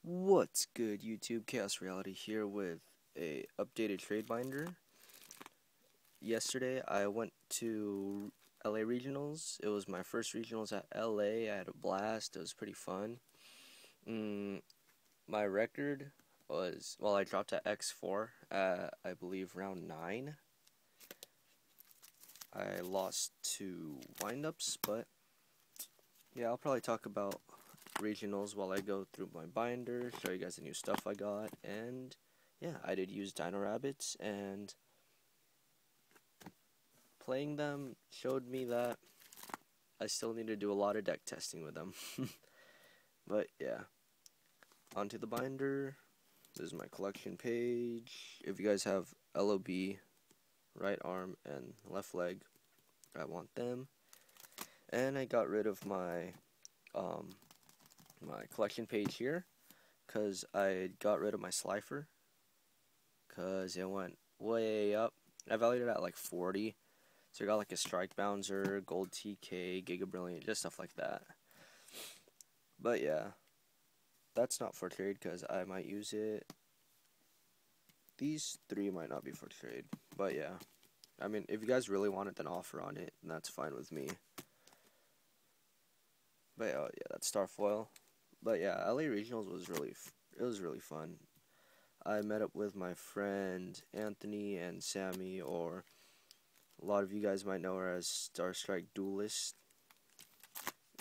What's good, YouTube? Chaos Reality here with a updated trade binder. Yesterday I went to LA Regionals. It was my first regionals at LA. I had a blast. It was pretty fun. My record was, well, I dropped at X4 at, I believe, round 9. I lost 2 windups, but yeah, I'll probably talk about regionals while I go through my binder, show you guys the new stuff I got, and yeah, I did use Dino Rabbits, and playing them showed me that I still need to do a lot of deck testing with them. But yeah, onto the binder. This is my collection page. If you guys have LOB, right arm and left leg, I want them. And I got rid of my my collection page here because I got rid of my Slifer because it went way up. I valued it at like 40, so I got like a Strike Bouncer, Gold TK, Giga Brilliant, just stuff like that. But yeah, that's not for trade because I might use it. These 3 might not be for trade, but yeah, I mean, if you guys really want it, then offer on it, and that's fine with me. But yeah, that's Starfoil. But yeah, LA Regionals was really fun. I met up with my friend Anthony and Sammy, or a lot of you guys might know her as Starstrike Duelist.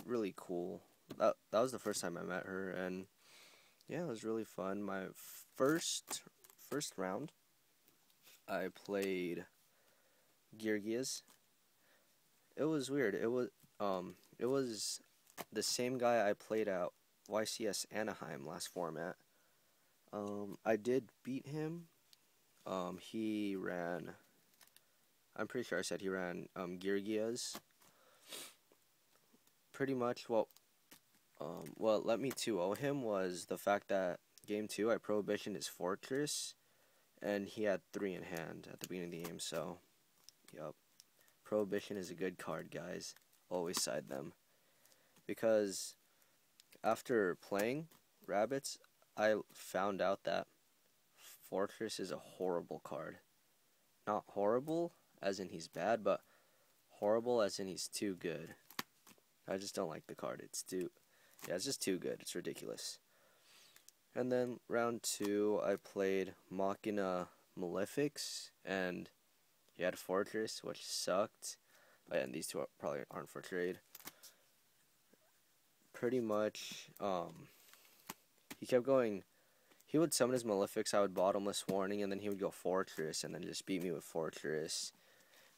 Really cool. That was the first time I met her, and yeah, it was really fun. My first round, I played Yugioh. It was weird. It was the same guy I played at YCS Anaheim last format. I did beat him. He ran, I'm pretty sure I said he ran Yugioh. Pretty much what let me 2-0 him was the fact that game 2 I prohibitioned his fortress, and he had 3 in hand at the beginning of the game. So, yup, prohibition is a good card, guys. Always side them, because after playing rabbits, I found out that fortress is a horrible card. Not horrible as in he's bad, but horrible as in he's too good. I just don't like the card. It's just too good. It's ridiculous. And then round 2, I played Machina Malefics, and he had Fortress, which sucked. And these 2 probably aren't for trade. Pretty much, he kept going. He would summon his Malefics, I would Bottomless Warning, and then he would go Fortress, and then just beat me with Fortress.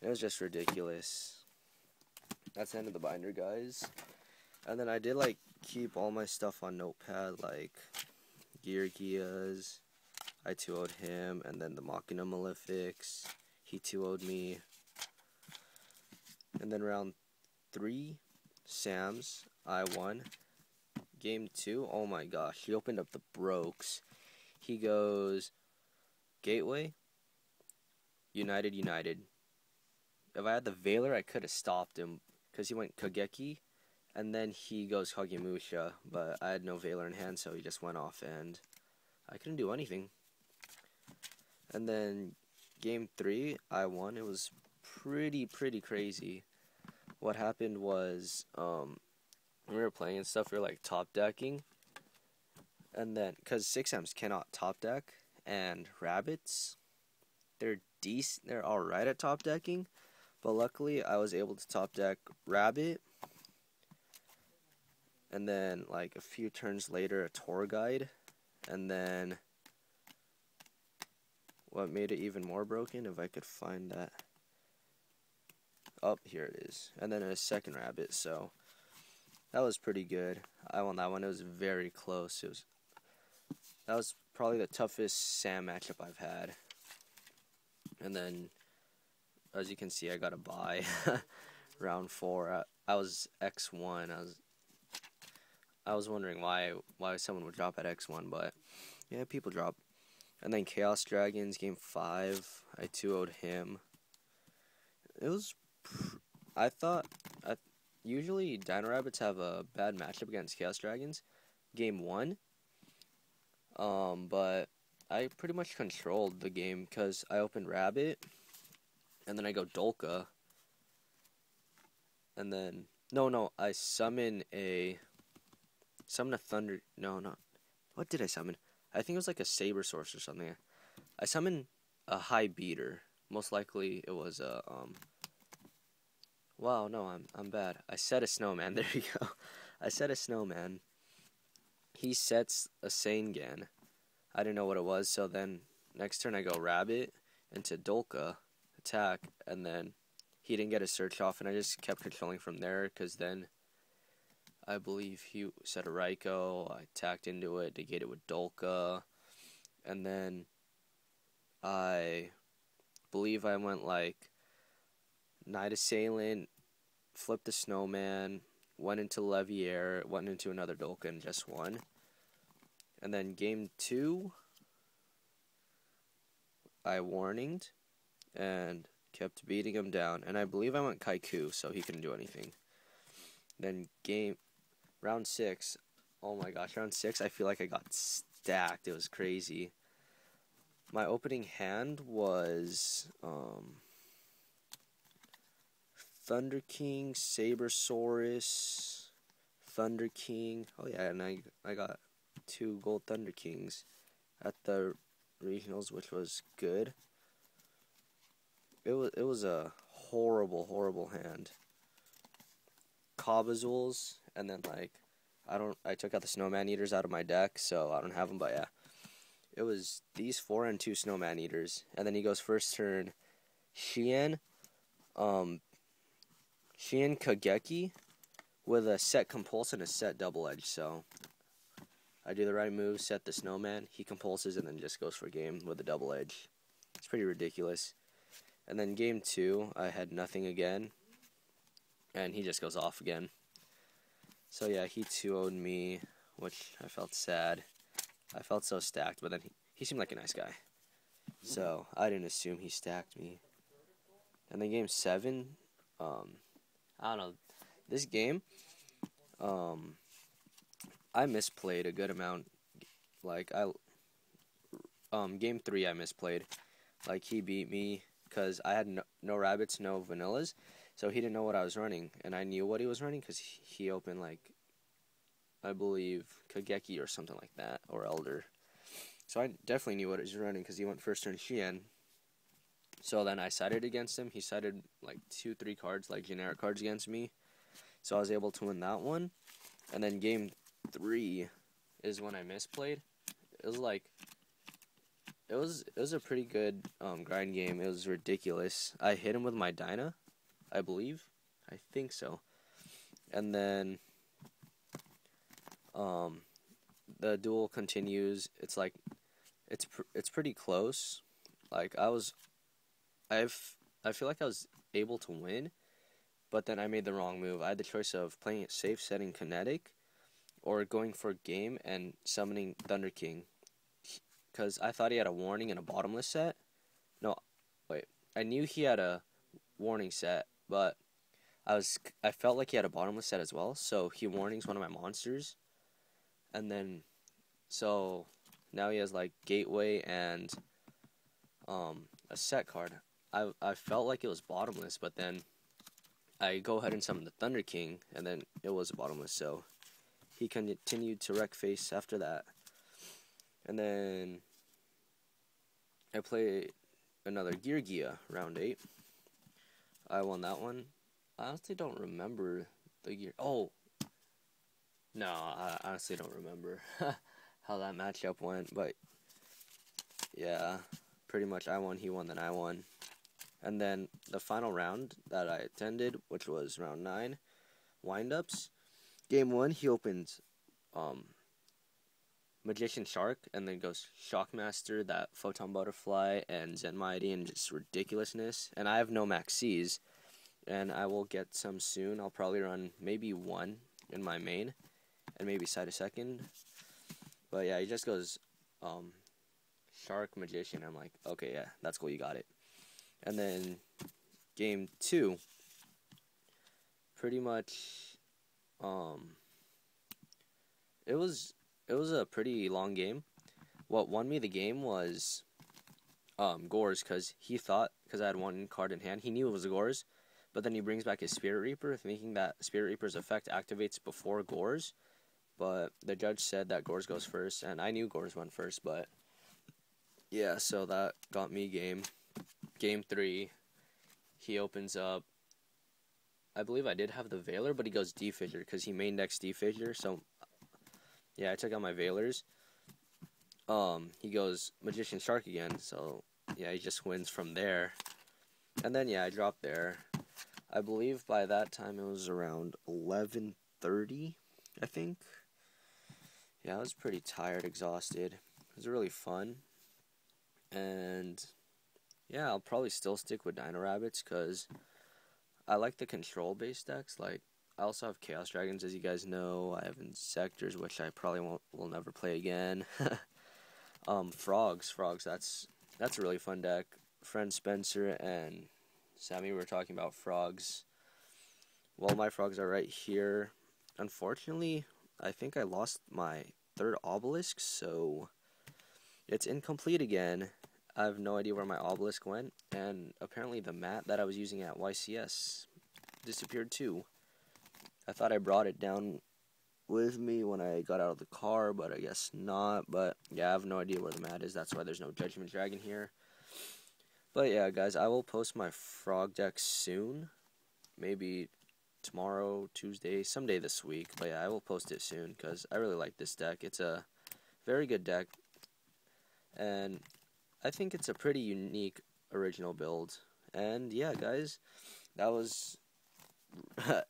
It was just ridiculous. That's the end of the binder, guys. And then I did, like, keep all my stuff on Notepad, like Yugioh. I 2-0'd him, and then the Machina Malefics. He 2-0'd me. And then round 3, Sam's, I won. Game 2, oh my gosh, he opened up the Brokes. He goes Gateway, United. If I had the Veiler, I could have stopped him, because he went Kageki, and then he goes Kagemusha, but I had no Veiler in hand, so he just went off, and I couldn't do anything. And then game 3, I won. It was pretty crazy. What happened was, when we were playing and stuff, we were like top decking, and then, because 6Ms cannot top deck, and rabbits, they're alright at top decking, but luckily I was able to top deck rabbit, and then like a few turns later a tour guide, and then what made it even more broken, if I could find that, oh, here it is, and then a second rabbit. So that was pretty good. I won that one. It was very close. That was probably the toughest Sam matchup I've had. And then, as you can see, I got a bye. Round 4, I was X1. I was wondering why someone would drop at X1, but yeah, people drop. And then Chaos Dragons, game 5, I 2-0'd him. It was, I thought, usually Dino Rabbits have a bad matchup against Chaos Dragons. Game 1, But I pretty much controlled the game because I opened Rabbit, and then I go Dolka, and then I summon a thunder. No, not what did I summon? I think it was like a saber source or something. I summoned a high beater. Most likely it was a Wow, no, I'm bad. I set a snowman. There you go. I set a snowman. He sets a Sangan. I didn't know what it was, so then next turn I go Rabbit into Dolka, attack, and then he didn't get a search off, and I just kept controlling from there, because then I believe he set a Raikou. I attacked into it to get it with Dolka, and then I believe I went like Knight Assailant, flipped the Snowman, went into Leviair, went into another Dolka, and just won. And then game 2, I warninged and kept beating him down. And I believe I went Kaiku, so he couldn't do anything. Then round 6, oh my gosh, round 6, I feel like I got stacked. It was crazy. My opening hand was Thunder King, Sabersaurus, Thunder King. Oh yeah, and I got 2 gold Thunder Kings at the regionals, which was good. It was a horrible hand. Cobazules, and then like I took out the Snowman Eaters out of my deck, so I don't have them. But yeah, it was these 4 and 2 Snowman Eaters, and then he goes first turn Shien Kageki with a set Compulse and a set Double Edge. So I do the right move, set the Snowman, he compulses, and then just goes for game with a Double Edge. It's pretty ridiculous. And then game 2, I had nothing again, and he just goes off again. So yeah, he 2-0'd me, which I felt sad. I felt so stacked, but then he seemed like a nice guy. So I didn't assume he stacked me. And then game 7, I don't know, this game, I misplayed a good amount. Like game 3 I misplayed. Like he beat me because I had no rabbits, no vanillas, so he didn't know what I was running, and I knew what he was running because he opened like, I believe Kageki or something like that, or Elder. So I definitely knew what he was running because he went first turn Shien. So then I sided against him. He sided like 2-3 cards, like generic cards against me. So I was able to win that one. And then game 3 is when I misplayed. It was like, it was a pretty good grind game. It was ridiculous. I hit him with my Dyna, I believe. I think so. And then the duel continues. It's like it's pretty close. Like I feel like I was able to win, but then I made the wrong move. I had the choice of playing it safe, setting kinetic, or going for game and summoning Thunder King, because I thought he had a warning and a bottomless set. No, wait. I knew he had a warning set, but I felt like he had a bottomless set as well. So he warnings one of my monsters, and then so now he has like Gateway and a set card. I felt like it was bottomless, but then I go ahead and summon the Thunder King, and then it was bottomless. So he continued to wreck face after that. And then I played another Gear round 8. I won that one. I honestly don't remember the gear. Oh! No, I honestly don't remember how that matchup went. But yeah, pretty much I won, he won, then I won. And then the final round that I attended, which was round 9, wind-ups. Game 1, he opens Magician Shark, and then goes Shockmaster, that Photon Butterfly, and Zen Mighty, and just ridiculousness. And I have no maxx, and I will get some soon. I'll probably run maybe 1 in my main, and maybe side a second. But yeah, he just goes Shark, Magician. I'm like, okay, yeah, that's cool, you got it. And then game 2, pretty much, it was a pretty long game. what won me the game was Gores, because he thought, because I had one card in hand, he knew it was a Gores, but then he brings back his Spirit Reaper, thinking that Spirit Reaper's effect activates before Gores, but the judge said that Gores goes first, and I knew Gores went first, but yeah, so that got me game 3. He opens up, I believe I did have the Veiler, but he goes D-Fissure, because he main decks D-Fissure, so yeah, I took out my Veilers. He goes Magician Shark again, so yeah, he just wins from there. And then yeah, I dropped there. I believe by that time it was around 11:30, I think. Yeah, I was pretty tired, exhausted. It was really fun. And yeah, I'll probably still stick with Dino Rabbits because I like the control-based decks. Like, I also have Chaos Dragons, as you guys know. I have Insectors, which I probably will never play again. Frogs, that's a really fun deck. Friend Spencer and Sammy were talking about frogs. Well, my frogs are right here. Unfortunately, I think I lost my 3rd obelisk, so it's incomplete again. I have no idea where my obelisk went, and apparently the mat that I was using at YCS disappeared too. I thought I brought it down with me when I got out of the car, but I guess not. But yeah, I have no idea where the mat is. That's why there's no Judgment Dragon here. But yeah, guys, I will post my frog deck soon. Maybe tomorrow, Tuesday, someday this week. But yeah, I will post it soon because I really like this deck. It's a very good deck, and I think it's a pretty unique original build. And yeah, guys, that was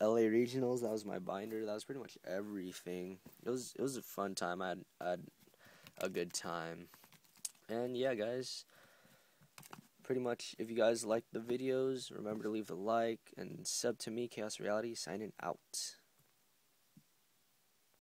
LA Regionals. That was my binder. That was pretty much everything. It was a fun time. I had a good time. And yeah, guys, pretty much, if you guys liked the videos, remember to leave a like and sub to me, Chaos Reality, signing out.